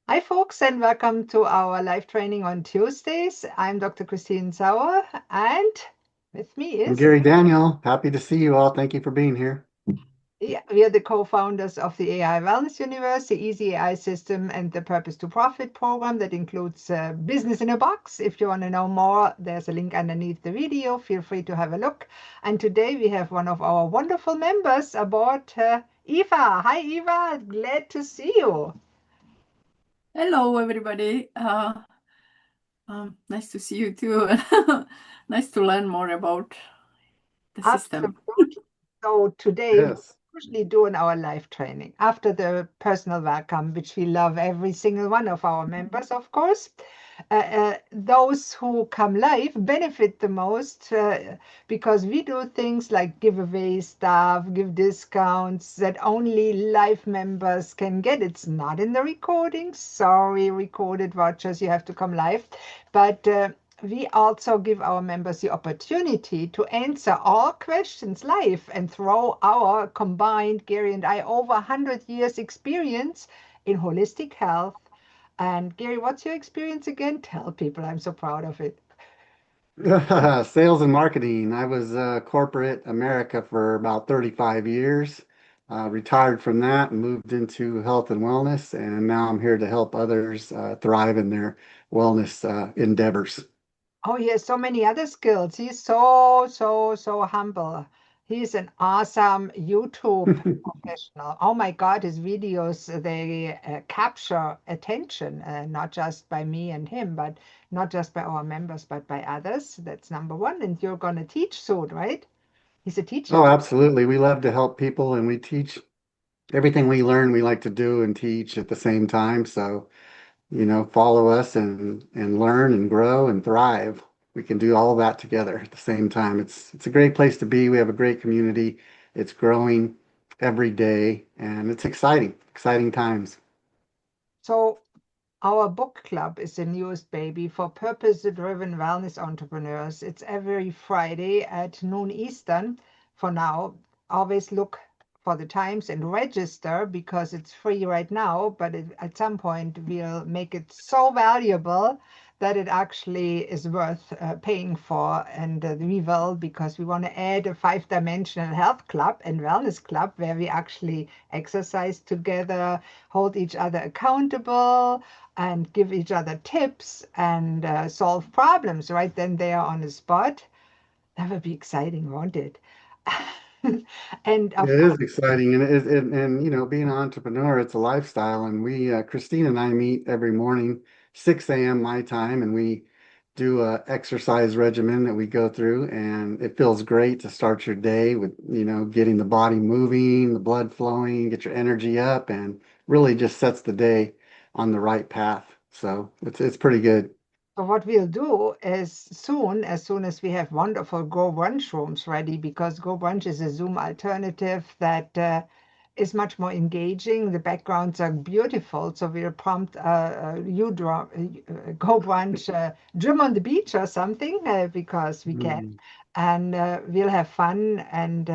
Hi, folks, and welcome to our live training on Tuesdays. I'm Dr. Christine Sauer, and with me I'm is, Gary Daniel. Happy to see you all. Thank you for being here. we are the co-founders of the AI Wellness Universe, the Easy AI system, and the Purpose to Profit program that includes business in a box. If you want to know more, there's a link underneath the video. Feel free to have a look. And today we have one of our wonderful members aboard, Eva. Hi, Eva. Glad to see you. Hello, everybody. Nice to see you too. Nice to learn more about the system. Absolutely. So today we Yes. usually do in our live training after the personal welcome, which we love every single one of our members, of course. Those who come live benefit the most because we do things like give away stuff, give discounts that only live members can get. It's not in the recording. Sorry, recorded watchers, you have to come live. But we also give our members the opportunity to answer all questions live and throw our combined, Gary and I, over 100 years experience in holistic health. And Gary, what's your experience again? Tell people, I'm so proud of it. Sales and marketing. I was corporate America for about 35 years. Retired from that and moved into health and wellness, and now I'm here to help others thrive in their wellness endeavors. Oh, he has so many other skills. He's so humble. He's an awesome YouTube professional. Oh my God, his videos, they capture attention, not just by me and him, but not just by our members, but by others. That's number one. And you're going to teach soon, right? He's a teacher. Oh, absolutely. We love to help people and we teach everything we learn, we like to do and teach at the same time. So follow us and learn and grow and thrive. We can do all of that together at the same time. It's a great place to be. We have a great community. It's growing every day and it's exciting times. So our book club is the newest baby for purpose-driven wellness entrepreneurs. It's every Friday at noon Eastern. For now, always look for the times and register because it's free right now, but at some point we'll make it so valuable that it actually is worth paying for. And we will, because we want to add a 5-dimensional health club and wellness club where we actually exercise together, hold each other accountable, and give each other tips and solve problems right then there on the spot. That would be exciting, won't it? And It of is course, exciting and being an entrepreneur, it's a lifestyle. And Christine and I meet every morning, 6 a.m. my time, and we do a exercise regimen that we go through. And it feels great to start your day with, getting the body moving, the blood flowing, get your energy up, and really just sets the day on the right path. So it's pretty good. so what we'll do is as soon as we have wonderful Go Brunch rooms ready, because Go Brunch is a Zoom alternative that is much more engaging. The backgrounds are beautiful, so we'll prompt you draw Go Brunch gym on the beach or something because we can, Mm. and we'll have fun and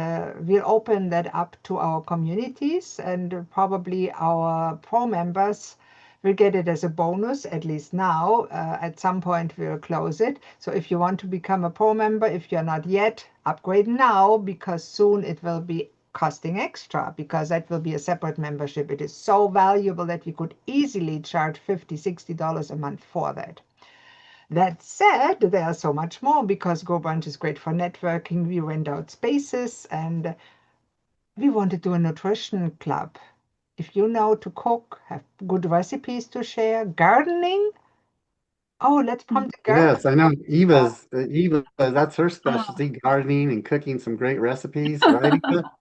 we'll open that up to our communities and probably our pro members will get it as a bonus, at least now. At some point, we'll close it. So if you want to become a pro member, if you're not yet, upgrade now because soon it will be costing extra because that will be a separate membership. It is so valuable that we could easily charge $50, $60 a month for that. That said, there's so much more because Go Brunch is great for networking. We rent out spaces and we want to do a nutrition club. If you know to cook, have good recipes to share, gardening. Oh, let's prompt the garden. Yes, I know Eva, that's her specialty, gardening and cooking some great recipes, right, Eva?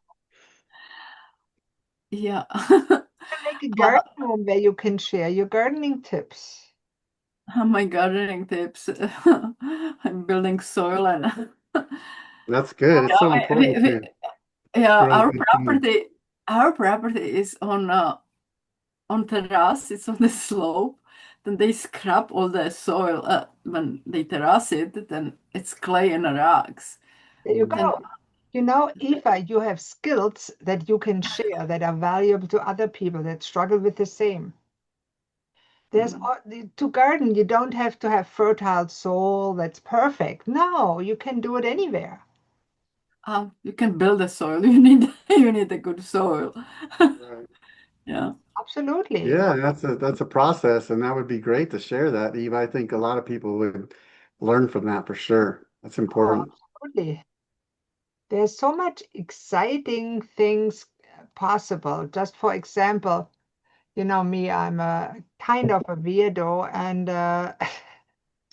Yeah. Make a Well, garden room where you can share your gardening tips. my gardening tips. I'm building soil and That's good. It's so yeah, important to yeah, grow good things. our property is on terrace. It's on the slope. Then they scrap all the soil when they terrace it. Then it's clay and rocks. There you Then go. You know, Eva, you have skills that you can share that are valuable to other people that struggle with the same. To garden, you don't have to have fertile soil that's perfect. No, you can do it anywhere. You can build a soil. You need a good soil. Right. Yeah. Absolutely. Yeah, that's a process, and that would be great to share that, Eve. I think a lot of people would learn from that for sure. That's Oh, important. absolutely. There's so much exciting things possible. Just for example, you know me, I'm a kind of a weirdo, and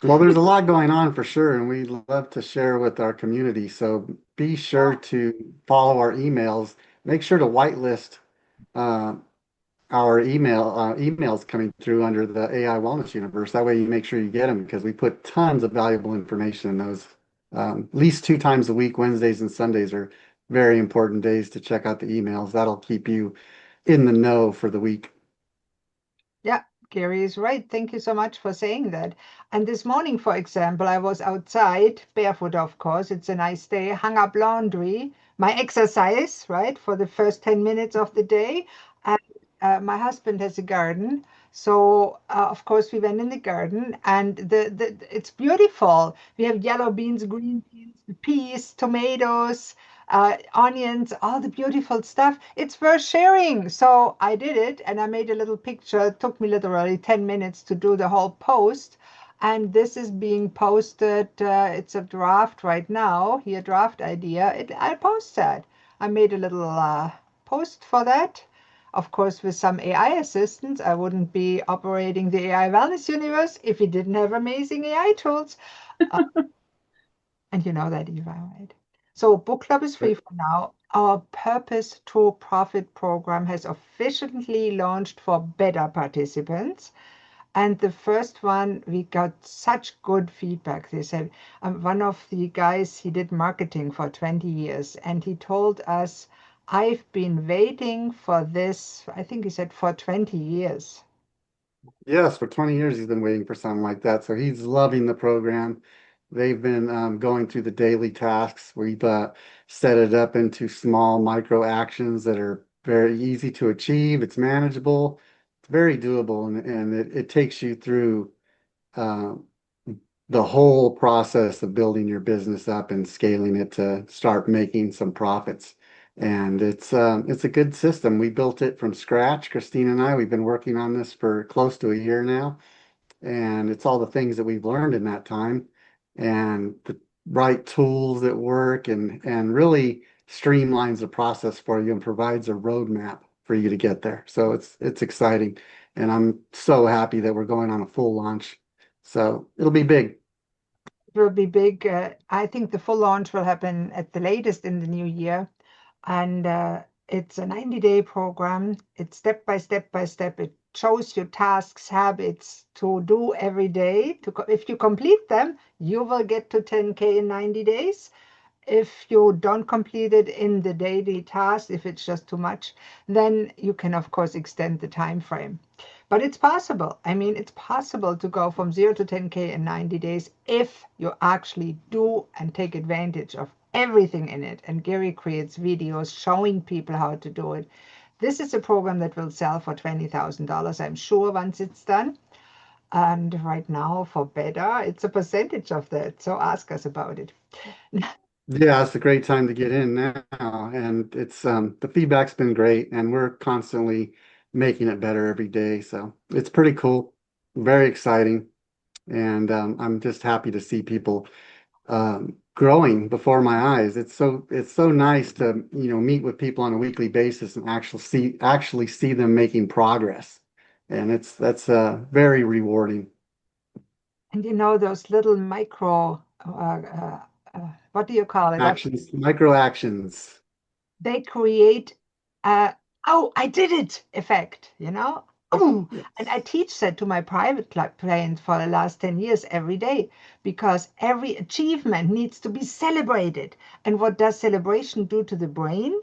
Well, there's a lot going on for sure, and we love to share with our community. So be sure to follow our emails. Make sure to whitelist uh, our emails coming through under the AI Wellness Universe. That way, you make sure you get them because we put tons of valuable information in those. At least 2 times a week, Wednesdays and Sundays are very important days to check out the emails. That'll keep you in the know for the week. yeah, Gary is right. Thank you so much for saying that. And this morning, for example, I was outside, barefoot, of course. It's a nice day, hung up laundry, my exercise, right, for the first 10 minutes of the day. And my husband has a garden. So, of course, we went in the garden and it's beautiful. We have yellow beans, green beans, peas, tomatoes, onions, all the beautiful stuff. It's worth sharing. So I did it and I made a little picture. It took me literally 10 minutes to do the whole post. And this is being posted. It's a draft right now. Here, draft idea. I'll post that. I made a little post for that. Of course, with some AI assistance, I wouldn't be operating the AI Wellness Universe if we didn't have amazing AI tools. Uh, and you know that, Eva, right? So book club is free for now. Our Purpose to Profit program has officially launched for beta participants. And the first one, we got such good feedback. They said, one of the guys, he did marketing for 20 years, and he told us, I've been waiting for this, I think he said, for 20 years. Yes, for 20 years he's been waiting for something like that. So he's loving the program. They've been going through the daily tasks. We've set it up into small micro actions that are very easy to achieve. It's manageable. It's very doable, and it takes you through uh, the whole process of building your business up and scaling it to start making some profits. And it's a good system. We built it from scratch. Christine and I, we've been working on this for close to a year now, and it's all the things that we've learned in that time and the right tools that work and really streamlines the process for you and provides a roadmap for you to get there. So it's exciting, and I'm so happy that we're going on a full launch. So it'll be big. It will be big. I think the full launch will happen at the latest in the new year. And it's a 90-day program. It's step by step by step. It shows you tasks, habits to do every day. If you complete them, you will get to 10K in 90 days. If you don't complete it in the daily task, if it's just too much, then you can, of course, extend the time frame. But it's possible. I mean, it's possible to go from 0 to 10K in 90 days if you actually do and take advantage of everything in it. And Gary creates videos showing people how to do it. This is a program that will sell for $20,000, I'm sure, once it's done. And right now, for beta, it's a percentage of that. So ask us about it. Yeah, it's a great time to get in now, and it's the feedback's been great, and we're constantly making it better every day. So it's pretty cool, very exciting, and I'm just happy to see people growing before my eyes. It's so nice to meet with people on a weekly basis and actually see them making progress, and that's very rewarding. And you know, those little micro, what do you call it? Actions, micro actions. They create a, oh, I did it effect, you know? Oh, and I Yes. teach that to my private clients for the last 10 years every day because every achievement needs to be celebrated. And what does celebration do to the brain?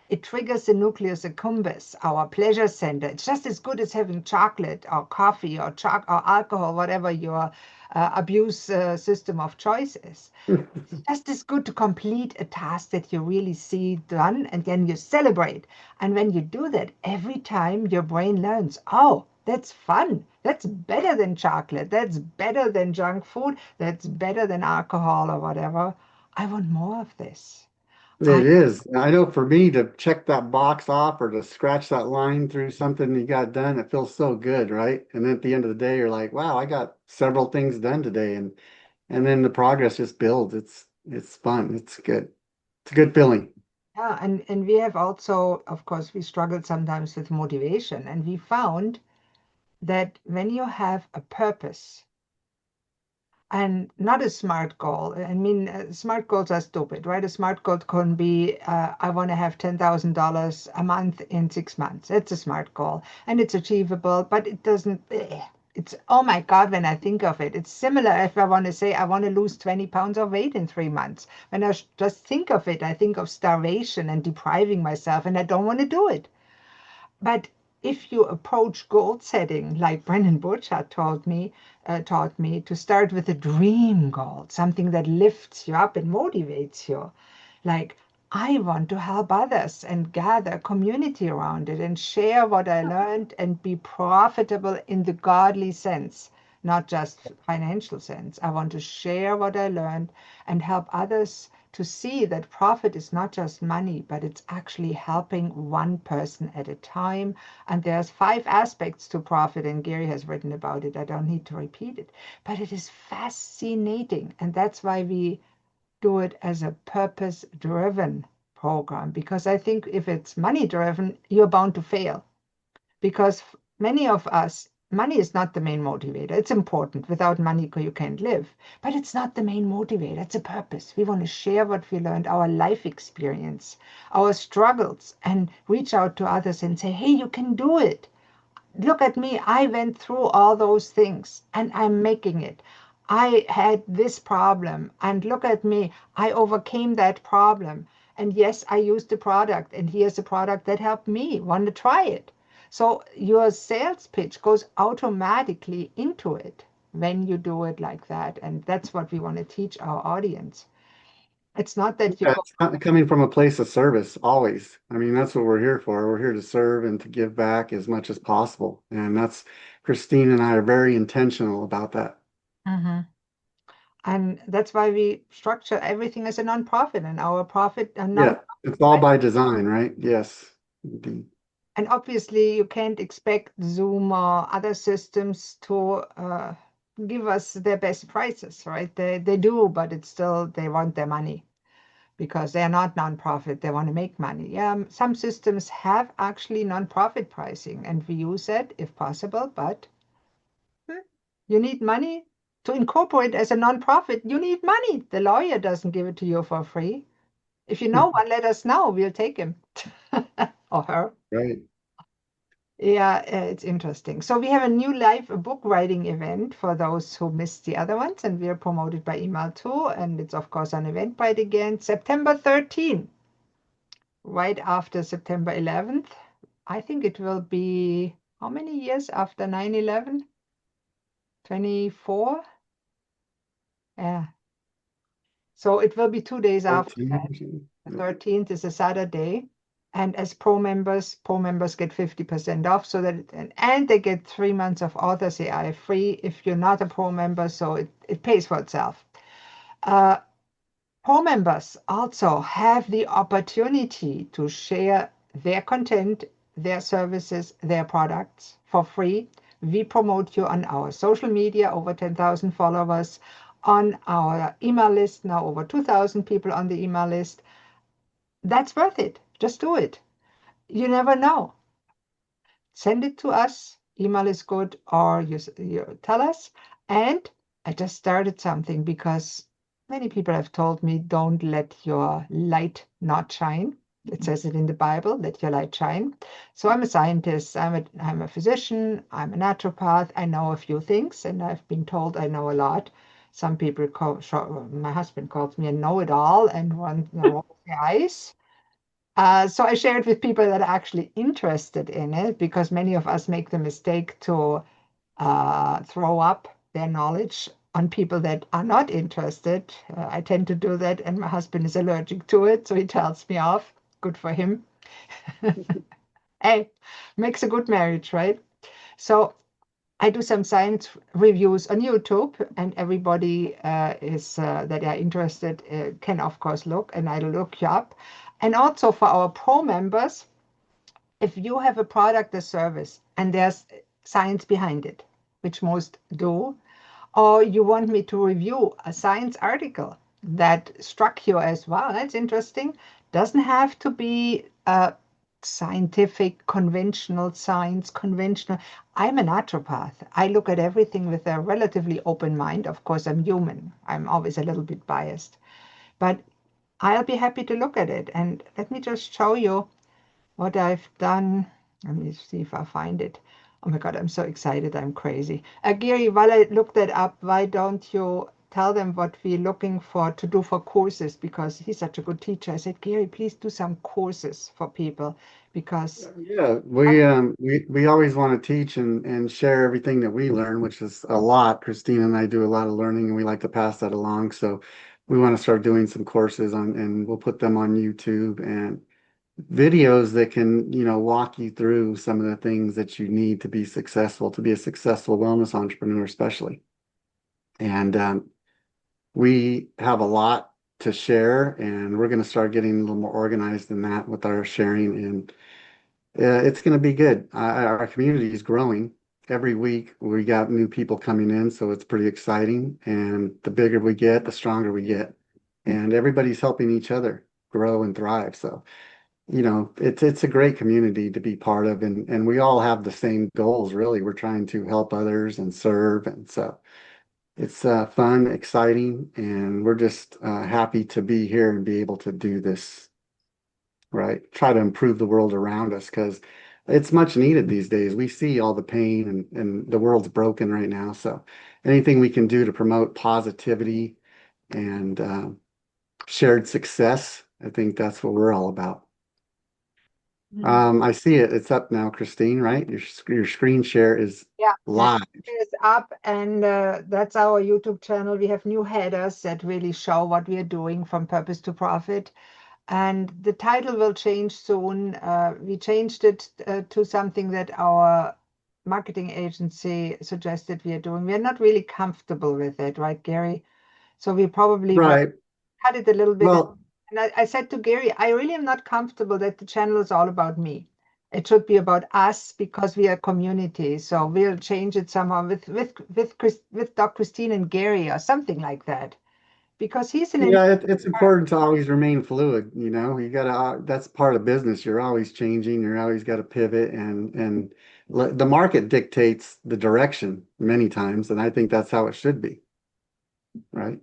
It triggers the nucleus accumbens, our pleasure center. It's just as good as having chocolate or coffee or alcohol, whatever your abuse system of choice is. It's just as good to complete a task that you really see done, and then you celebrate. And when you do that, every time your brain learns, oh, that's fun. That's better than chocolate. That's better than junk food. That's better than alcohol or whatever. I want more of this. It is. I know for me to check that box off or to scratch that line through something you got done, it feels so good, right? And then at the end of the day, you're like, wow, I got several things done today. And then the progress just builds. It's fun. It's good. It's a good feeling. Yeah, and we have also, of course, we struggled sometimes with motivation, and we found that when you have a purpose and not a smart goal, I mean, smart goals are stupid, right? A smart goal can be, I want to have $10,000 a month in 6 months. It's a smart goal and it's achievable, but it doesn't, it's, oh my God, when I think of it, it's similar if I want to say I want to lose 20 pounds of weight in 3 months. When I just think of it, I think of starvation and depriving myself, and I don't want to do it. But if you approach goal setting, like Brennan Burchard taught me to start with a dream goal, something that lifts you up and motivates you. Like, I want to help others and gather community around it and share what I learned and be profitable in the godly sense, not just financial sense. I want to share what I learned and help others to see that profit is not just money, but it's actually helping one person at a time. And there's 5 aspects to profit, and Gary has written about it. I don't need to repeat it, but it is fascinating. And that's why we do it as a purpose-driven program, because I think if it's money-driven, you're bound to fail. Because many of us, money is not the main motivator. It's important. Without money, you can't live. But it's not the main motivator. It's a purpose. We want to share what we learned, our life experience, our struggles, and reach out to others and say, hey, you can do it. Look at me. I went through all those things and I'm making it. I had this problem, and look at me. I overcame that problem. And yes, I used the product, and here's a product that helped me. Want to try it? So your sales pitch goes automatically into it when you do it like that. And that's what we want to teach our audience. It's not that you Yeah, go, it's coming from a place of service, always. I mean, that's what we're here for. We're here to serve and to give back as much as possible. And that's Christine and I are very intentional about that. Mhm. And that's why we structure everything as a nonprofit, and our profit and non. Yeah, it's all by design, right? Yes. Indeed. And obviously, you can't expect Zoom or other systems to give us their best prices, right? They do, but it's still, they want their money because they're not nonprofit. They want to make money. Some systems have actually nonprofit pricing, and we use it if possible, but you need money to incorporate as a nonprofit. You need money. The lawyer doesn't give it to you for free. If you know one, let us know. We'll take him or her. Right. Yeah, it's interesting. So we have a new live book writing event for those who missed the other ones, and we are promoted by email too. And it's of course on Eventbrite again, September 13th, right after September 11th. I think it will be how many years after 9/11? 24? Yeah. So it will be 2 days after 14 that. or something. The Yeah. 13th is a Saturday. And as pro members get 50% off, so that and they get 3 months of Authors AI free if you're not a pro member, so it pays for itself. Pro members also have the opportunity to share their content, their services, their products for free. We promote you on our social media, over 10,000 followers, on our email list, now over 2,000 people on the email list. That's worth it. Just do it. You never know. Send it to us. Email is good, or you tell us. And I just started something because many people have told me, don't let your light not shine. It says it in the Bible, let your light shine. So I'm a scientist, I'm a physician, I'm a naturopath. I know a few things, and I've been told I know a lot. Some people my husband calls me a know-it-all and rolls their eyes. So I share it with people that are actually interested in it, because many of us make the mistake to throw up their knowledge on people that are not interested. I tend to do that, and my husband is allergic to it, so he tells me off. Good for him. Hey, makes a good marriage, right? So I do some science reviews on YouTube, and everybody that are interested can, of course, look, and I'll look you up. And also for our pro members, if you have a product or service and there's science behind it, which most do, or you want me to review a science article that struck you as, wow, that's interesting, doesn't have to be scientific, conventional science, conventional. I'm a naturopath. I look at everything with a relatively open mind. Of course, I'm human. I'm always a little bit biased, but I'll be happy to look at it. And let me just show you what I've done. Let me see if I find it. Oh my God, I'm so excited. I'm crazy. Gary, while I look that up, why don't you tell them what we're looking for to do for courses? Because he's such a good teacher. I said, Gary, please do some courses for people, because Yeah, we always want to teach and share everything that we learn, which is a lot. Christina and I do a lot of learning, and we like to pass that along. So we want to start doing some courses on, and we'll put them on YouTube and videos that can, walk you through some of the things that you need to be successful, to be a successful wellness entrepreneur, especially. And we have a lot to share, and we're going to start getting a little more organized in that with our sharing. And it's going to be good. Our community is growing. Every week we got new people coming in, so it's pretty exciting. And the bigger we get, the stronger we get. And everybody's helping each other grow and thrive. So, it's a great community to be part of, and we all have the same goals, really. We're trying to help others and serve. And so it's fun, exciting, and we're just happy to be here and be able to do this, right? Try to improve the world around us, because it's much needed these days. We see all the pain, and the world's broken right now. So anything we can do to promote positivity and shared success, I think that's what we're all about. I see it. It's up now, Christine, right? Your screen share is yeah, live. it's up, and that's our YouTube channel. We have new headers that really show what we are doing from purpose to profit. And the title will change soon. We changed it to something that our marketing agency suggested we are doing. We are not really comfortable with it, right, Gary? So we probably will Right. cut it a little bit. Well, And I said to Gary, I really am not comfortable that the channel is all about me. It should be about us, because we are a community. So we'll change it somehow with Doc Christine and Gary or something like that, because he's an yeah, it's important to always remain fluid. You gotta, that's part of business. You're always changing. You're always got to pivot, and the market dictates the direction many times, and I think that's how it should be, right?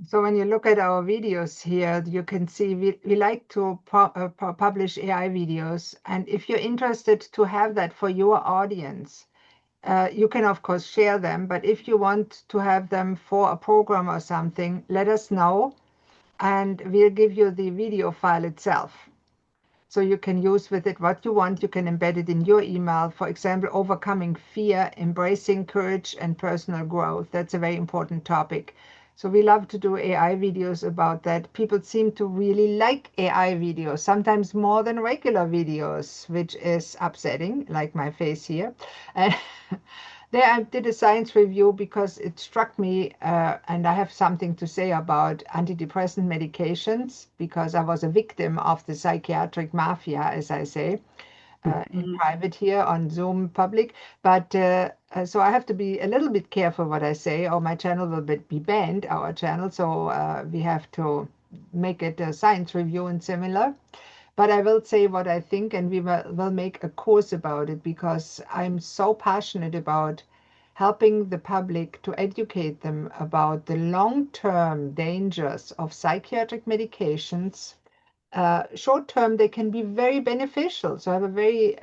So when you look at our videos here, you can see we like to publish AI videos. And if you're interested to have that for your audience, you can, of course, share them. But if you want to have them for a program or something, let us know, and we'll give you the video file itself. So you can use with it what you want. You can embed it in your email. For example, overcoming fear, embracing courage, and personal growth. That's a very important topic. So we love to do AI videos about that. People seem to really like AI videos, sometimes more than regular videos, which is upsetting, like my face here. And there I did a science review because it struck me, and I have something to say about antidepressant medications, because I was a victim of the psychiatric mafia, as I say, in private here on Zoom public. But so I have to be a little bit careful what I say, or my channel will be banned, our channel. So we have to make it a science review and similar. But I will say what I think, and we will make a course about it, because I'm so passionate about helping the public, to educate them about the long-term dangers of psychiatric medications. Short-term, they can be very beneficial. So I have a very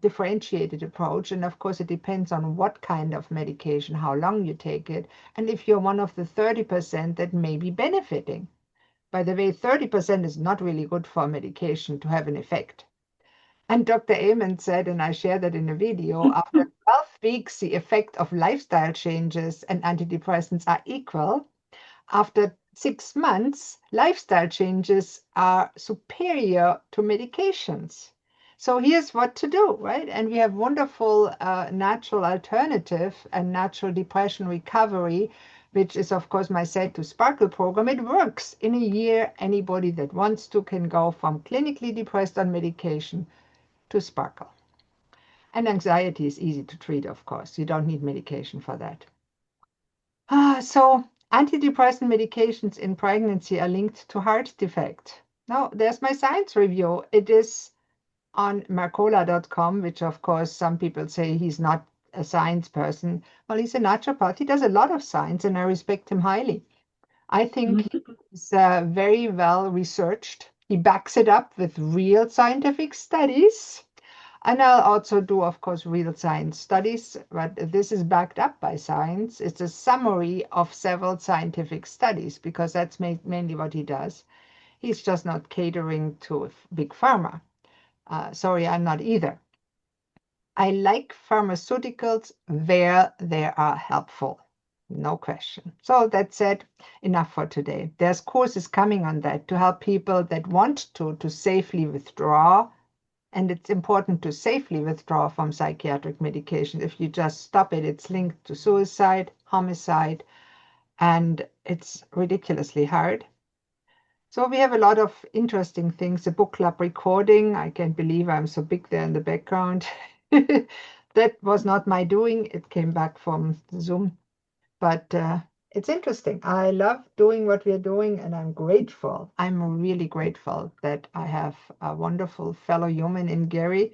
differentiated approach. And of course, it depends on what kind of medication, how long you take it, and if you're one of the 30% that may be benefiting. By the way, 30% is not really good for a medication to have an effect. And Dr. Amen said, and I shared that in a video, after 12 weeks, the effect of lifestyle changes and antidepressants are equal. After 6 months, lifestyle changes are superior to medications. So here's what to do, right? And we have wonderful natural alternative and natural depression recovery, which is, of course, my Set to Sparkle program. It works. In a year, anybody that wants to can go from clinically depressed on medication to sparkle. And anxiety is easy to treat, of course. You don't need medication for that. So antidepressant medications in pregnancy are linked to heart defect. Now, there's my science review. It is on Mercola.com, which, of course, some people say he's not a science person. Well, he's a naturopath. He does a lot of science, and I respect him highly. I think he's very well researched. He backs it up with real scientific studies. And I'll also do, of course, real science studies, but this is backed up by science. It's a summary of several scientific studies because that's mainly what he does. He's just not catering to big pharma. Sorry, I'm not either. I like pharmaceuticals where they are helpful. No question. So that said, enough for today. There's courses coming on that to help people that want to safely withdraw. And it's important to safely withdraw from psychiatric medication. If you just stop it, it's linked to suicide, homicide, and it's ridiculously hard. So we have a lot of interesting things. The book club recording, I can't believe I'm so big there in the background. That was not my doing. It came back from Zoom. But it's interesting. I love doing what we are doing, and I'm grateful. I'm really grateful that I have a wonderful fellow human in Gary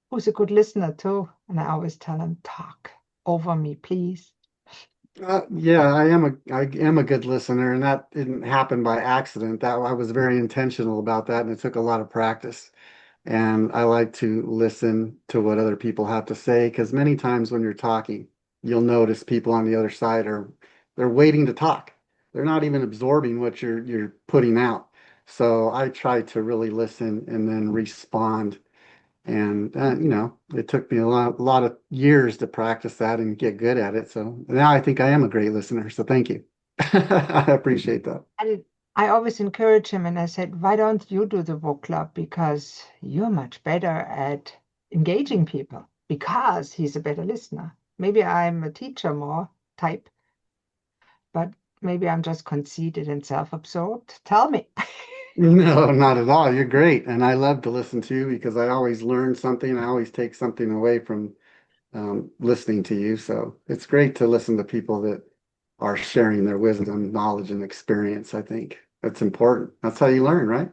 who's a good listener too. And I always tell him, talk over me, please. Yeah, I am a good listener, and that didn't happen by accident. That I was very intentional about that, and it took a lot of practice. And I like to listen to what other people have to say because many times when you're talking, you'll notice people on the other side they're waiting to talk. They're not even absorbing what you're putting out. So I try to really listen and then respond. And it took me a lot of years to practice that and get good at it. So now I think I am a great listener. So thank you. I appreciate that. And I always encourage him, and I said, why don't you do the book club? Because you're much better at engaging people, because he's a better listener. Maybe I'm a teacher more type, but maybe I'm just conceited and self-absorbed. Tell me. No, not at all. You're great. And I love to listen to you because I always learn something. I always take something away from listening to you. So it's great to listen to people that are sharing their wisdom, knowledge, and experience. I think that's important. That's how you learn, right?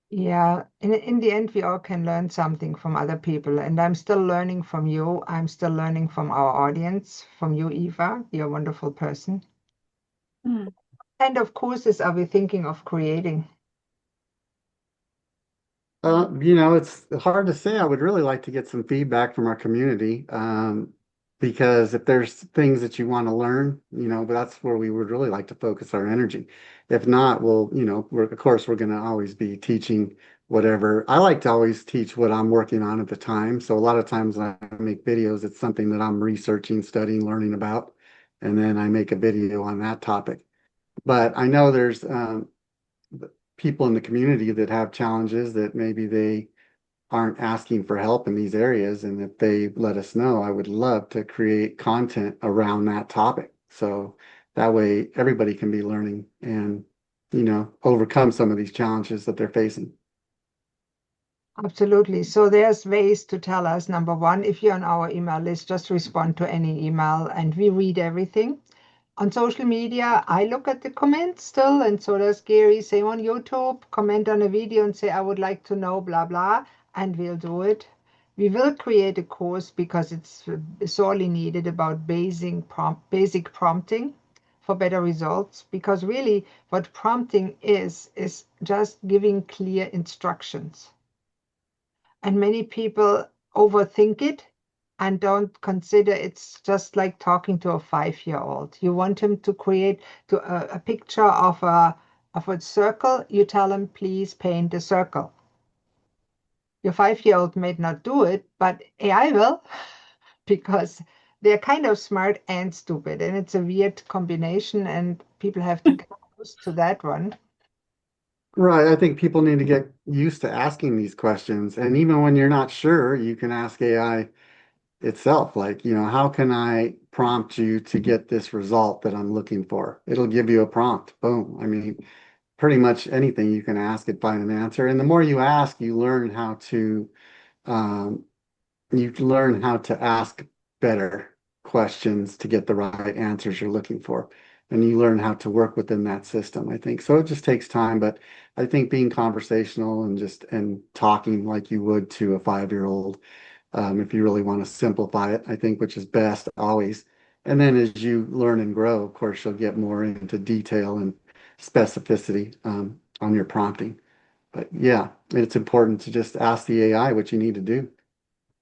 Yeah, in the end, we all can learn something from other people. And I'm still learning from you. I'm still learning from our audience, from you, Eva. You're a wonderful person. Mm. And of courses are we thinking of creating? It's hard to say. I would really like to get some feedback from our community, because if there's things that you want to learn, but that's where we would really like to focus our energy. If not, well, of course, we're going to always be teaching whatever. I like to always teach what I'm working on at the time. So a lot of times when I make videos, it's something that I'm researching, studying, learning about, and then I make a video on that topic. But I know there's people in the community that have challenges that maybe they aren't asking for help in these areas. And if they let us know, I would love to create content around that topic. So that way everybody can be learning and, overcome some of these challenges that they're facing. Absolutely. So there's ways to tell us. Number one, if you're on our email list, just respond to any email and we read everything. On social media, I look at the comments still, and so does Gary. Same on YouTube, comment on a video and say, I would like to know, blah, blah, and we'll do it. We will create a course because it's sorely needed about basic prompting for better results. Because really what prompting is just giving clear instructions. And many people overthink it and don't consider it's just like talking to a 5-year-old. You want him to create a picture of a circle. You tell him, please paint a circle. Your 5-year-old may not do it, but AI will, because they're kind of smart and stupid, and it's a weird combination, and people have to get used to that one. Right. I think people need to get used to asking these questions. And even when you're not sure, you can ask AI itself, like, how can I prompt you to get this result that I'm looking for? It'll give you a prompt. Boom. I mean, pretty much anything you can ask it, find an answer. And the more you ask, um, you learn how to ask better questions to get the right answers you're looking for. And you learn how to work within that system, I think. So it just takes time, but I think being conversational and talking like you would to a 5-year-old, if you really want to simplify it, I think, which is best always. And then as you learn and grow, of course, you'll get more into detail and specificity on your prompting. But yeah, it's important to just ask the AI what you need to do.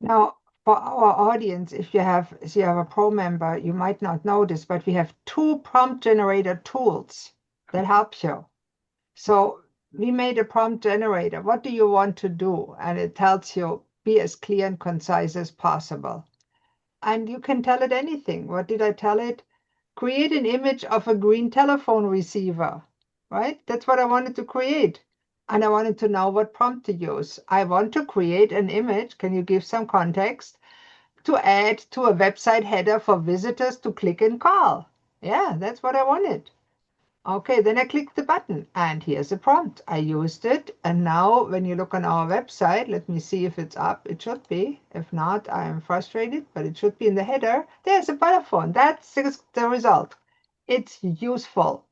Now, for our audience, if you have a pro member, you might not know this, but we have 2 prompt generator tools that help you. So we made a prompt generator. What do you want to do? And it tells you, be as clear and concise as possible. And you can tell it anything. What did I tell it? Create an image of a green telephone receiver, right? That's what I wanted to create. And I wanted to know what prompt to use. I want to create an image. Can you give some context? To add to a website header for visitors to click and call. Yeah, that's what I wanted. Okay, then I clicked the button and here's a prompt. I used it, and now when you look on our website, let me see if it's up. It should be. If not, I am frustrated, but it should be in the header. There's a telephone. That's the result. It's useful,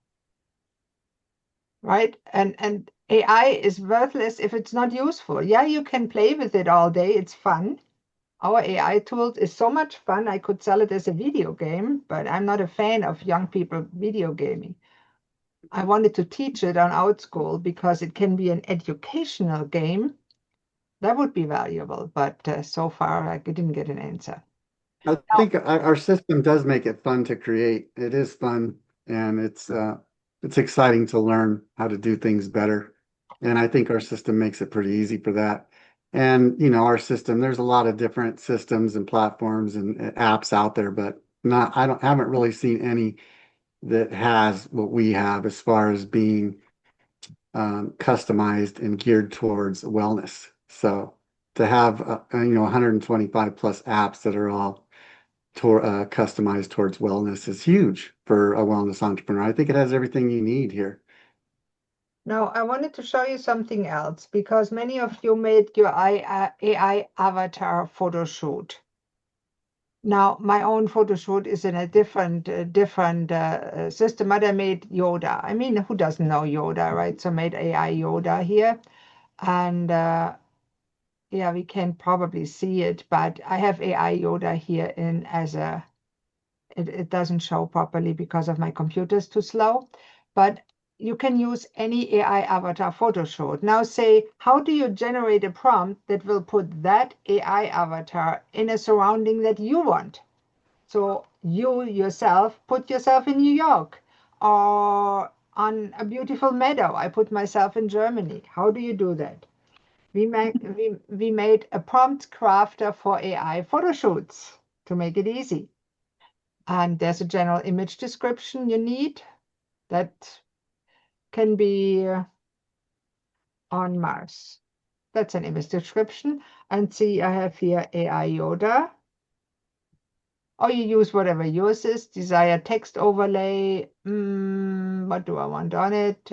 right? And AI is worthless if it's not useful. Yeah, you can play with it all day. It's fun. Our AI tools is so much fun. I could sell it as a video game, but I'm not a fan of young people video gaming. I wanted to teach it on OutSchool because it can be an educational game. That would be valuable, but so far I didn't get an answer. I think our system does make it fun to create. It is fun, and it's exciting to learn how to do things better. And I think our system makes it pretty easy for that. And our system, there's a lot of different systems and platforms and apps out there, but haven't really seen any that has what we have as far as being customized and geared towards wellness. So to have 125 plus apps that are all customized towards wellness is huge for a wellness entrepreneur. I think it has everything you need here. Now, I wanted to show you something else because many of you made your AI avatar photo shoot. Now, my own photo shoot is in a different system, but I made Yoda. I mean, who doesn't know Yoda, right? So made AI Yoda here. And yeah, we can probably see it, but I have AI Yoda here in as a, it doesn't show properly because of my computer's too slow, but you can use any AI avatar photo shoot. Now say, how do you generate a prompt that will put that AI avatar in a surrounding that you want? So you yourself, put yourself in New York or on a beautiful meadow. I put myself in Germany. How do you do that? We made a prompt crafter for AI photo shoots to make it easy. And there's a general image description you need that can be on Mars. That's an image description. And see, I have here AI Yoda. Or you use whatever yours is. Desired text overlay. What do I want on it?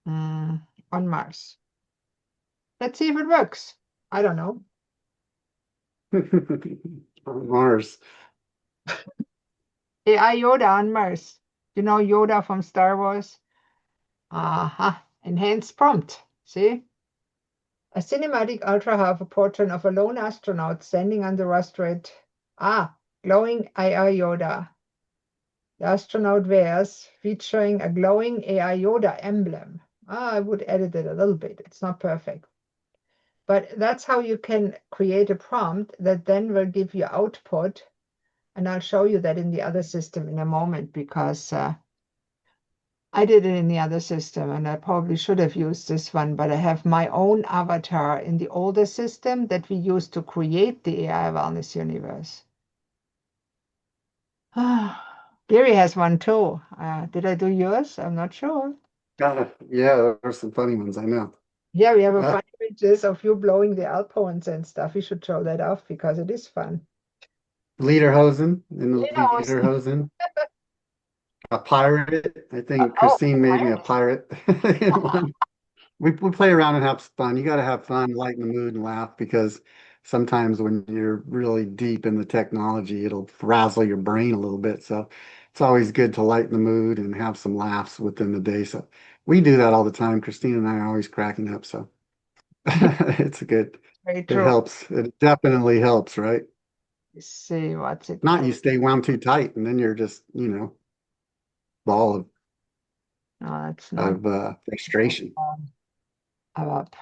On Mars. Let's see if it works. I don't know. On Mars. AI Yoda on Mars. You know Yoda from Star Wars? Aha, enhanced prompt. See? A cinematic ultra-hover portrait of a lone astronaut standing on the asteroid. Glowing AI Yoda. The astronaut wears, featuring a glowing AI Yoda emblem. I would edit it a little bit. It's not perfect. But that's how you can create a prompt that then will give you output. And I'll show you that in the other system in a moment, because I did it in the other system and I probably should have used this one, but I have my own avatar in the older system that we used to create the AI Wellness Universe. Gary has one too. Did I do yours? I'm not sure. Yeah, there's some funny ones, I know. Yeah, we have a Uh, fun images of you blowing the alphorns and stuff. We should show that off because it is fun. Lederhosen in the Lederhosen. Lederhosen. A pirate. I think Oh, Christine made me a pirate in one. We play around and have fun. You got to have fun, lighten the mood, and laugh because sometimes when you're really deep in the technology, it'll frazzle your brain a little bit. So it's always good to lighten the mood and have some laughs within the day. So we do that all the time. Christine and I are always cracking up. So it's good. very It true. helps. It definitely helps, right? Let's see what's it Not called. you stay wound too tight and then you're just, ball No, that's not of frustration. up.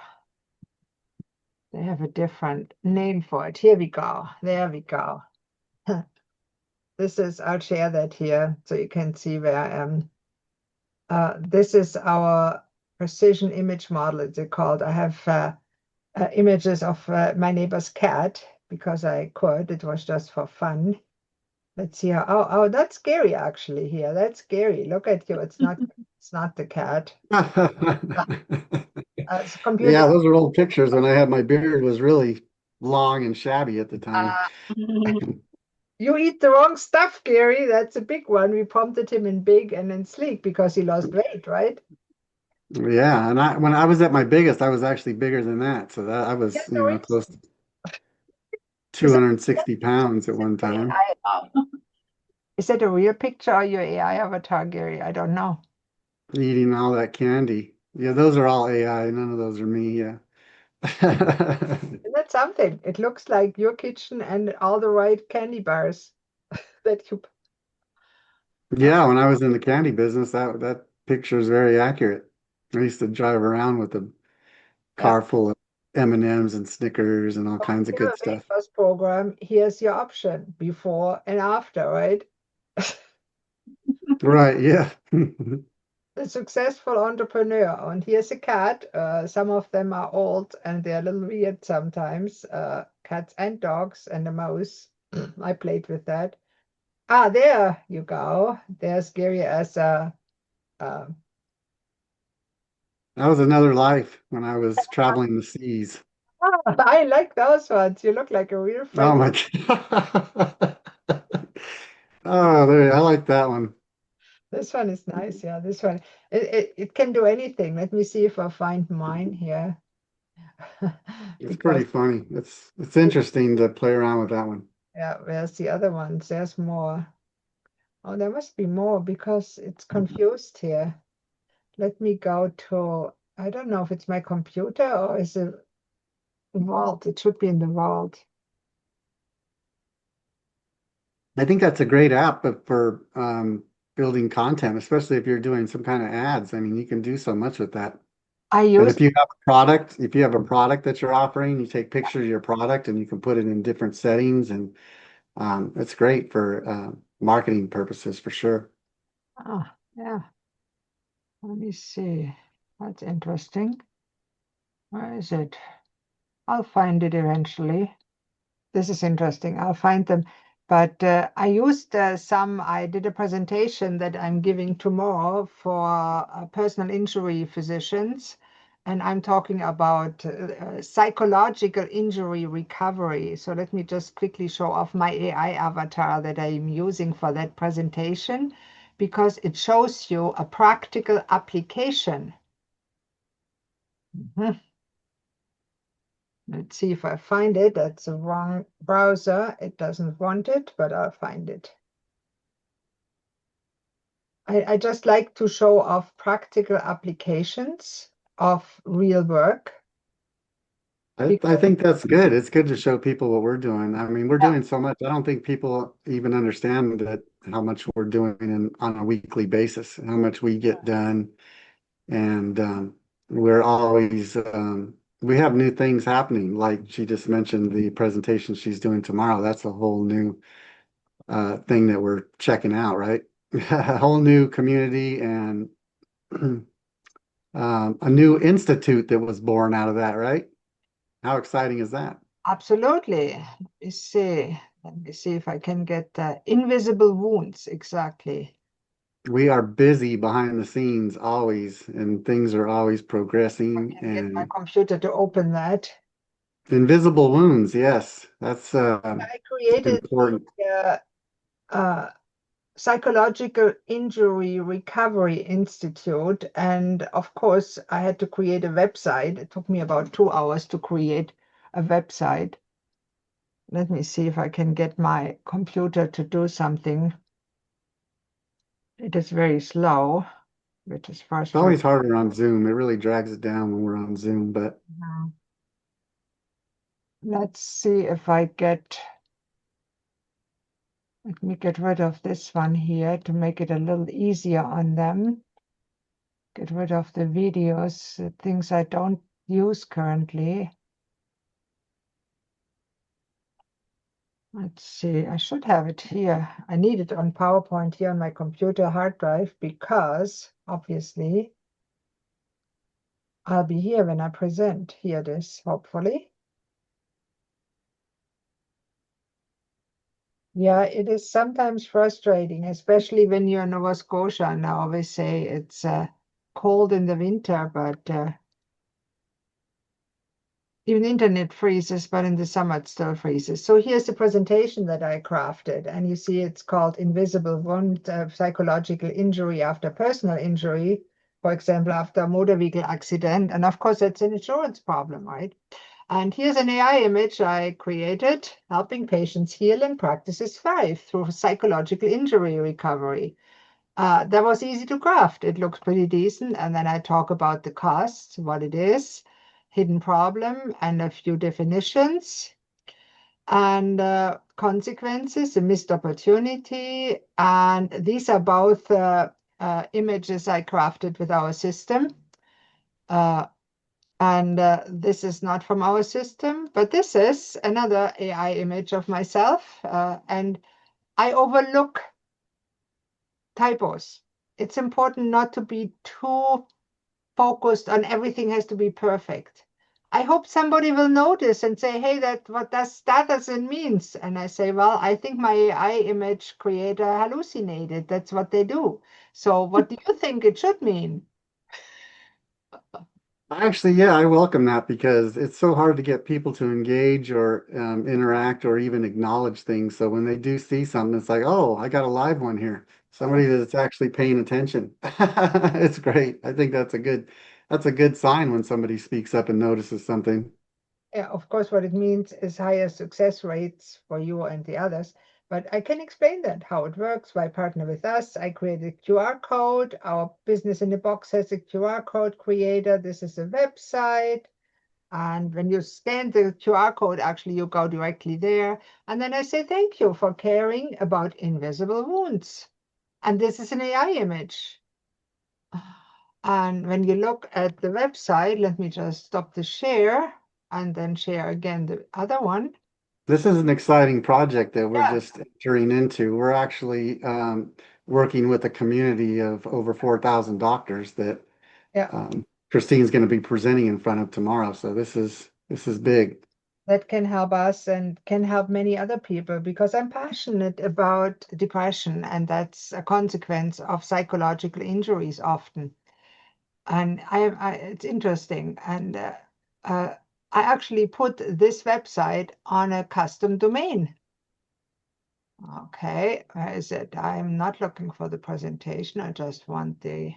They have a different name for it. Here we go. There we go. I'll share that here so you can see where I am. This is our precision image model, it's called. I have images of my neighbor's cat because I could. It was just for fun. Let's see how. Oh, that's scary actually. Here, that's scary. Look at you. It's not. It's not the cat. It's a computer. Yeah, those are old pictures when I had my beard was really long and shabby at the time. You eat the wrong stuff, Gary. That's a big one. We prompted him in big and in sleek because he lost weight, right? Yeah, and when I was at my biggest, I was actually bigger than that. So that I was, Yes, there is. close to Is it 260 pounds at one time. Is that a real picture or your AI avatar, Gary? I don't know. Eating all that candy. Yeah, those are all AI. None of those are me. Yeah. Isn't that something? It looks like your kitchen and all the right candy bars that you. Yeah, when I was in the candy business, that picture is very accurate. I used to drive around with a Yeah. car full of M&Ms and Snickers and all kinds of You have good a stuff. weight loss program. Here's your option before and after, right? Right, yeah. A successful entrepreneur. And here's a cat. Some of them are old and they're a little weird sometimes. Cats and dogs and a mouse. I played with that. Ah, there you go. There's Gary as a. Uh, That was another life when I was traveling the seas. I like those ones. You look like a real Oh friend. my God. Oh, I like that one. This one is nice. Yeah, this one. It can do anything. Let me see if I find mine here. It's Because pretty funny. It's interesting to play around with that one. yeah, where's the other ones? There's more. Oh, there must be more because it's confused here. Let me go to, I don't know if it's my computer or is it vault. It should be in the vault. I think that's a great app for building content, especially if you're doing some kind of ads. I mean, you can do so much with that. I And use, if you have a product that you're offering, you take pictures of your product and you can put it in different settings, and it's great for marketing purposes for sure. oh, yeah, let me see. That's interesting. Where is it? I'll find it eventually. This is interesting. I'll find them. But I used I did a presentation that I'm giving tomorrow for personal injury physicians. And I'm talking about psychological injury recovery. So let me just quickly show off my AI avatar that I'm using for that presentation because it shows you a practical application. Mhm. Let's see if I find it. That's the wrong browser. It doesn't want it, but I'll find it. I just like to show off practical applications of real work. I think that's good. It's good to show people what we're doing. I mean, we're doing so much. I don't think people even understand that how much we're doing on a weekly basis, how much we get done. And we're always, we have new things happening. Like she just mentioned the presentation she's doing tomorrow. That's a whole new thing that we're checking out, right? A whole new community and a new institute that was born out of that, right? How exciting is that? Absolutely. Let me see if I can get invisible wounds exactly. We are busy behind the scenes always, and things are always I progressing. can get my And computer to open that. invisible wounds, yes, that's I created important. the Psychological Injury Recovery Institute, and of course, I had to create a website. It took me about 2 hours to create a website. Let me see if I can get my computer to do something. It is very slow, which is It's frustrating. always harder on Zoom. It really drags it down when we're on Zoom, but Let's see if I get, let me get rid of this one here to make it a little easier on them. Get rid of the videos, the things I don't use currently. Let's see, I should have it here. I need it on PowerPoint here on my computer hard drive because obviously I'll be here when I present. Here it is, hopefully. Yeah, it is sometimes frustrating, especially when you're in Nova Scotia. And I always say it's cold in the winter, but even internet freezes, but in the summer it still freezes. So here's the presentation that I crafted. And you see it's called Invisible Wound, Psychological Injury After Personal Injury, for example, after a motor vehicle accident. And of course, that's an insurance problem, right? And here's an AI image I created, helping patients heal and practices thrive through psychological injury recovery. That was easy to craft. It looks pretty decent. And then I talk about the costs, what it is, hidden problem, and a few definitions, and consequences, a missed opportunity. And these are both images I crafted with our system. And this is not from our system, but this is another AI image of myself. And I overlook typos. It's important not to be too focused on everything has to be perfect. I hope somebody will notice and say, hey, what that doesn't mean. And I say, well, I think my AI image creator hallucinated. That's what they do. So what do you think it should mean? actually, yeah, I welcome that because it's so hard to get people to engage or interact or even acknowledge things. So when they do see something, it's like, oh, I got a live one here. Somebody that's actually paying attention. It's great. I think that's a good sign when somebody speaks up and notices something. Yeah, of course, what it means is higher success rates for you and the others. But I can explain that, how it works, why partner with us. I created a QR code. Our Business in a Box has a QR code creator. This is a website. And when you scan the QR code, actually, you go directly there. And then I say, thank you for caring about invisible wounds. And this is an AI image. And when you look at the website, let me just stop the share and then share again the other one. This is an exciting project that we're Yeah, just entering into. We're actually working with a community of over 4,000 doctors that yeah, Christine's going to be presenting in front of tomorrow. So this is big. that can help us and can help many other people because I'm passionate about depression, and that's a consequence of psychological injuries often. And it's interesting. And I actually put this website on a custom domain. Okay, where is it? I'm not looking for the presentation. I just want the,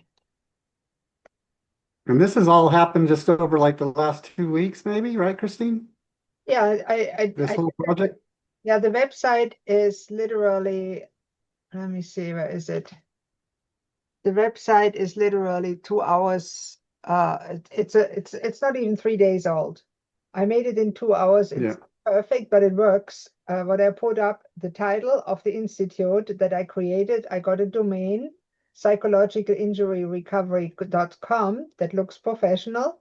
And this has all happened just over like the last 2 weeks, maybe, right, Christine? yeah, This whole project? yeah, the website is literally, let me see, where is it? The website is literally 2 hours. It's not even 3 days old. I made it in 2 hours. Yeah. It's perfect, but it works. What I put up, the title of the institute that I created, I got a domain, psychologicalinjuryrecovery.com, that looks professional.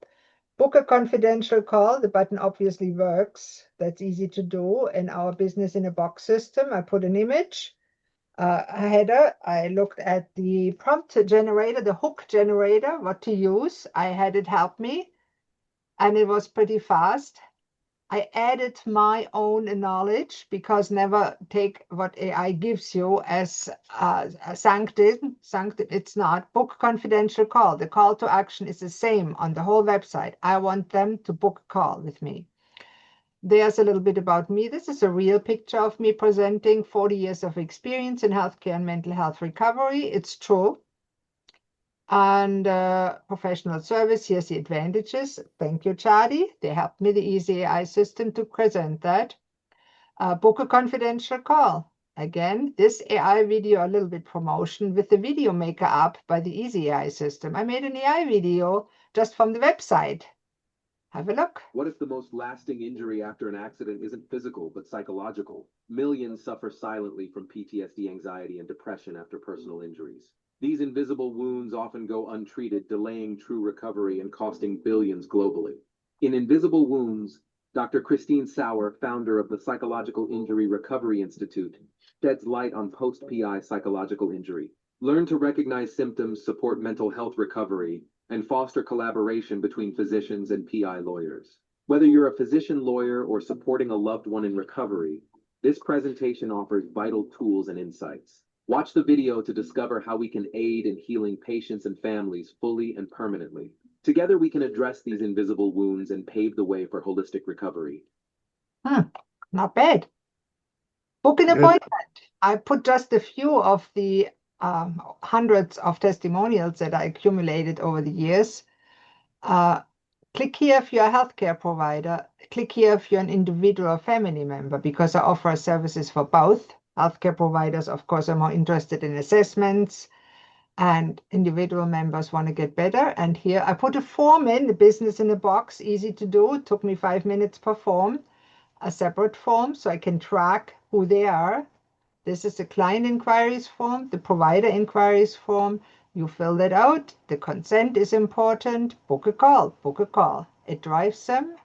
Book a confidential call. The button obviously works. That's easy to do. In our business in a box system, I put an image, a header. I looked at the prompt generator, the hook generator, what to use. I had it help me, and it was pretty fast. I added my own knowledge, because never take what AI gives you as sanctity. It's not. Book confidential call. The call to action is the same on the whole website. I want them to book a call with me. There's a little bit about me. This is a real picture of me presenting 40 years of experience in healthcare and mental health recovery. It's true. And professional service, here's the advantages. Thank you, Chadi. They helped me, the Easy AI system, to present that. Book a confidential call. Again, this AI video, a little bit promotion with the Video Maker app by the Easy AI system. I made an AI video just from the website. Have a look. What if the most lasting injury after an accident isn't physical, but psychological? Millions suffer silently from PTSD, anxiety, and depression after personal injuries. These invisible wounds often go untreated, delaying true recovery and costing billions globally. In Invisible Wounds, Dr. Christine Sauer, founder of the Psychological Injury Recovery Institute, sheds light on post-PI psychological injury. Learn to recognize symptoms, support mental health recovery, and foster collaboration between physicians and PI lawyers. Whether you're a physician, lawyer, or supporting a loved one in recovery, this presentation offers vital tools and insights. Watch the video to discover how we can aid in healing patients and families fully and permanently. Together, we can address these invisible wounds and pave the way for holistic recovery. Not bad. Book an Good. appointment. I put just a few of the hundreds of testimonials that I accumulated over the years. Click here if you're a healthcare provider. Click here if you're an individual or family member, because I offer services for both. Healthcare providers, of course, are more interested in assessments, and individual members want to get better. And here I put a form in, the business in a box, easy to do. It took me 5 minutes per form, a separate form, so I can track who they are. This is the client inquiries form, the provider inquiries form. You fill that out. The consent is important. Book a call, book a call. It drives them.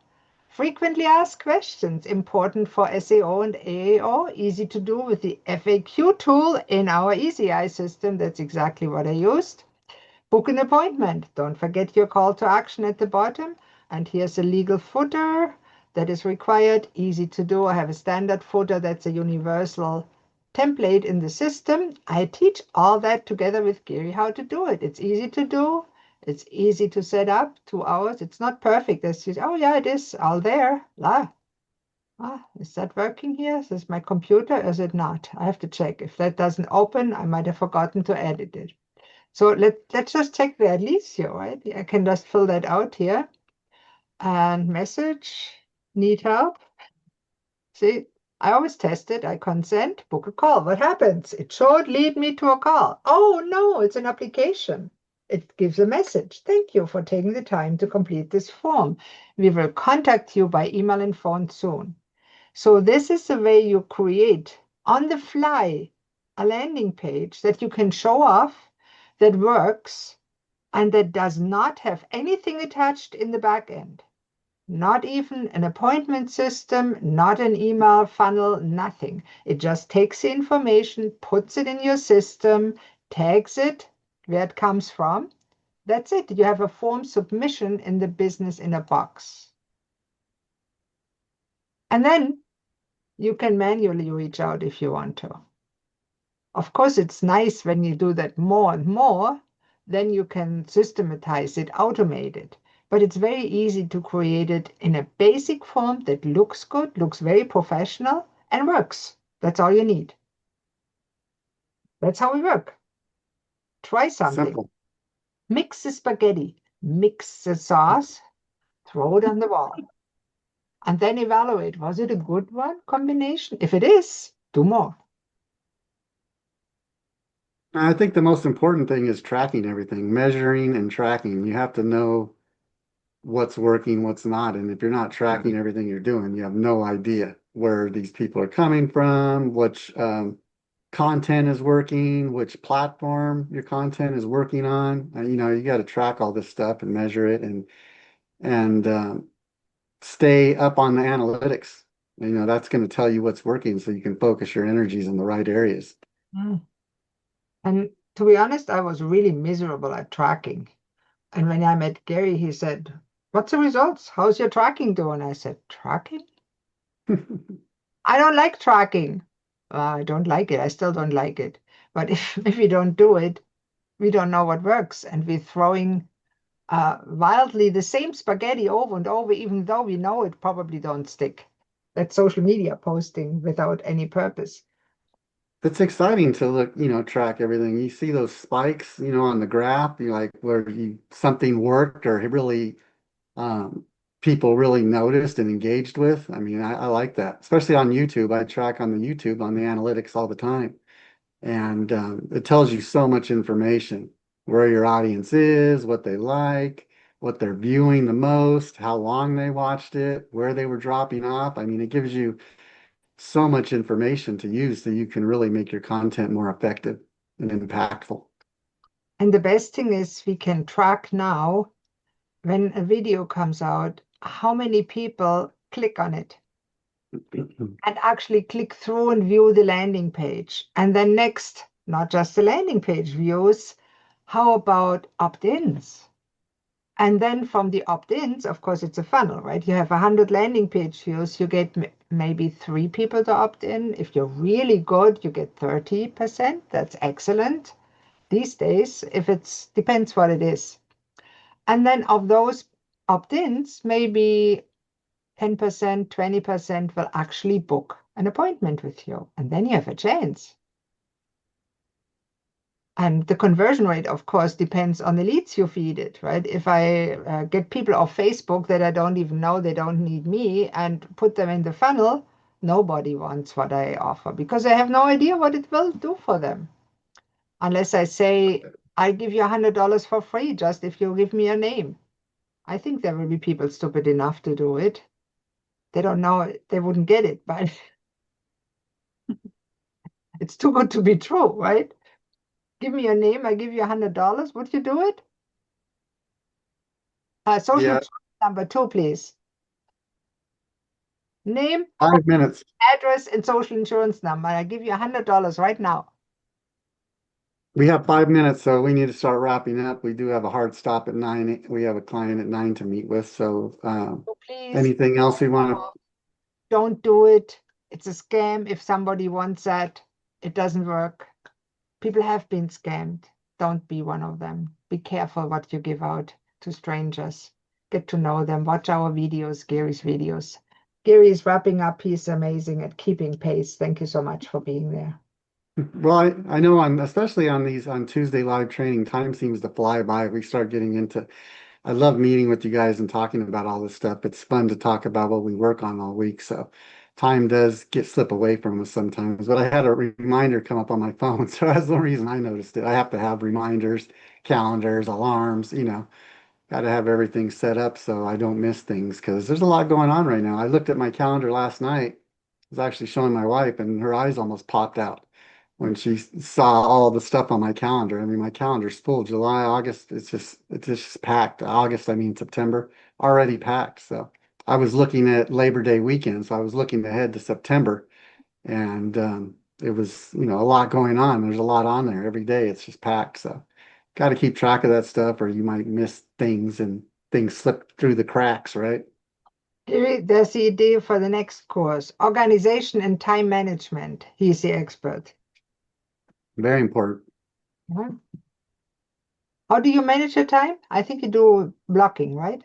Frequently asked questions, important for SEO and AAO, easy to do with the FAQ tool in our EasyEye system. That's exactly what I used. Book an appointment. Don't forget your call to action at the bottom. And here's a legal footer that is required, easy to do. I have a standard footer that's a universal template in the system. I teach all that together with Gary how to do it. It's easy to do. It's easy to set up, 2 hours. It's not perfect. It's just, oh yeah, it is all there. Is that working here? Is this my computer? Is it not? I have to check. If that doesn't open, I might have forgotten to edit it. So let's just check the Alicio, right? I can just fill that out here. And message, need help. See, I always test it. I consent, book a call. What happens? It should lead me to a call. Oh no, it's an application. It gives a message. Thank you for taking the time to complete this form. We will contact you by email and phone soon. So this is the way you create on the fly a landing page that you can show off, that works, and that does not have anything attached in the back end. Not even an appointment system, not an email funnel, nothing. It just takes the information, puts it in your system, tags it, where it comes from. That's it. You have a form submission in the business in a box. And then you can manually reach out if you want to. Of course, it's nice when you do that more and more, then you can systematize it, automate it. But it's very easy to create it in a basic form that looks good, looks very professional, and works. That's all you need. That's how we work. Try something. Simple. Mix the spaghetti, mix the sauce, throw it on the wall, and then evaluate. Was it a good one combination? If it is, do more. I think the most important thing is tracking everything, measuring and tracking. You have to know what's working, what's not. And if you're not tracking everything you're doing, you have no idea where these people are coming from, which content is working, which platform your content is working on. You know, you got to track all this stuff and measure it. And and stay up on the analytics. That's going to tell you what's working so you can focus your energies in the right areas. Mm. And to be honest, I was really miserable at tracking. And when I met Gary, he said, "What's the results? How's your tracking doing?" I said, "Tracking? I don't like tracking." I don't like it. I still don't like it. But if we don't do it, we don't know what works. And we're throwing wildly the same spaghetti over and over, even though we know it probably don't stick. That's social media posting without any purpose. It's exciting to look, track everything. You see those spikes, on the graph, you like where something worked or really um, people really noticed and engaged with. I mean, I like that, especially on YouTube. I track on the YouTube on the analytics all the time, and it tells you so much information, where your audience is, what they like, what they're viewing the most, how long they watched it, where they were dropping off. I mean, it gives you so much information to use that you can really make your content more effective and impactful. And the best thing is we can track now when a video comes out, how many people click on it and actually click through and view the landing page. And then next, not just the landing page views, how about opt-ins? And then from the opt-ins, of course, it's a funnel, right? You have 100 landing page views, you get maybe 3 people to opt in. If you're really good, you get 30%. That's excellent. These days, if it's depends what it is. And then of those opt-ins, maybe 10%, 20% will actually book an appointment with you. And then you have a chance. And the conversion rate, of course, depends on the leads you feed it, right? If I get people off Facebook that I don't even know, they don't need me, and put them in the funnel, nobody wants what I offer because I have no idea what it will do for them. Unless I say, I give you $100 for free just if you give me your name. I think there will be people stupid enough to do it. They don't know, they wouldn't get it, but it's too good to be true, right? Give me your name, I give you $100. Would you do it? Social Yeah, insurance number 2, please. Name, 5 minutes. address, and social insurance number. I give you $100 right now. We have 5 minutes, so we need to start wrapping up. We do have a hard stop at 9. We have a client at 9 to meet with. So, So please anything else we want to? don't do it. It's a scam. If somebody wants that, it doesn't work. People have been scammed. Don't be one of them. Be careful what you give out to strangers. Get to know them. Watch our videos, Gary's videos. Gary is wrapping up. He's amazing at keeping pace. Thank you so much for being there. Well, I know especially on Tuesday live training, time seems to fly by. We start getting into, I love meeting with you guys and talking about all this stuff. It's fun to talk about what we work on all week. So time does slip away from us sometimes, but I had a reminder come up on my phone. So that's the reason I noticed it. I have to have reminders, calendars, alarms, got to have everything set up so I don't miss things because there's a lot going on right now. I looked at my calendar last night. I was actually showing my wife and her eyes almost popped out when she saw all the stuff on my calendar. I mean, my calendar's full. July, August, it's just packed. August, I mean September, already packed. So I was looking at Labor Day weekend, so I was looking ahead to September, and it was, a lot going on. There's a lot on there every day. It's just packed. So got to keep track of that stuff, or you might miss things and things slip through the cracks, right? Gary, there's the idea for the next course, organization and time management. He's the expert. Very important. Mhm. How do you manage your time? I think you do blocking, right?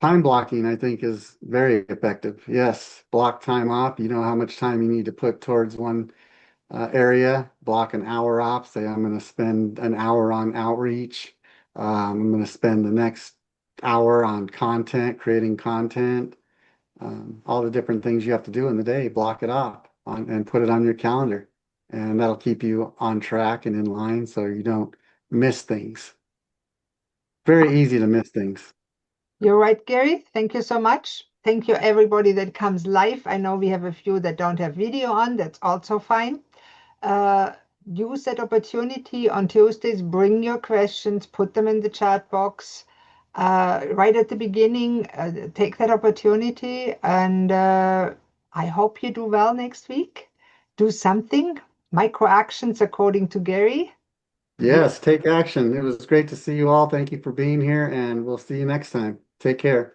Time blocking, I think, is very effective. Yes, block time off. You know how much time you need to put towards one area. Block an hour off. Say, I'm going to spend an hour on outreach. I'm going to spend the next hour on content, creating content. All the different things you have to do in the day. Block it off and put it on your calendar, and that'll keep you on track and in line so you don't miss things. Very easy to miss things. You're right, Gary. Thank you so much. Thank you, everybody that comes live. I know we have a few that don't have video on. That's also fine. Use that opportunity on Tuesdays. Bring your questions, put them in the chat box. right at the beginning, take that opportunity, and I hope you do well next week. Do something, micro actions according to Gary. Yes, take action. It was great to see you all. Thank you for being here, and we'll see you next time. Take care.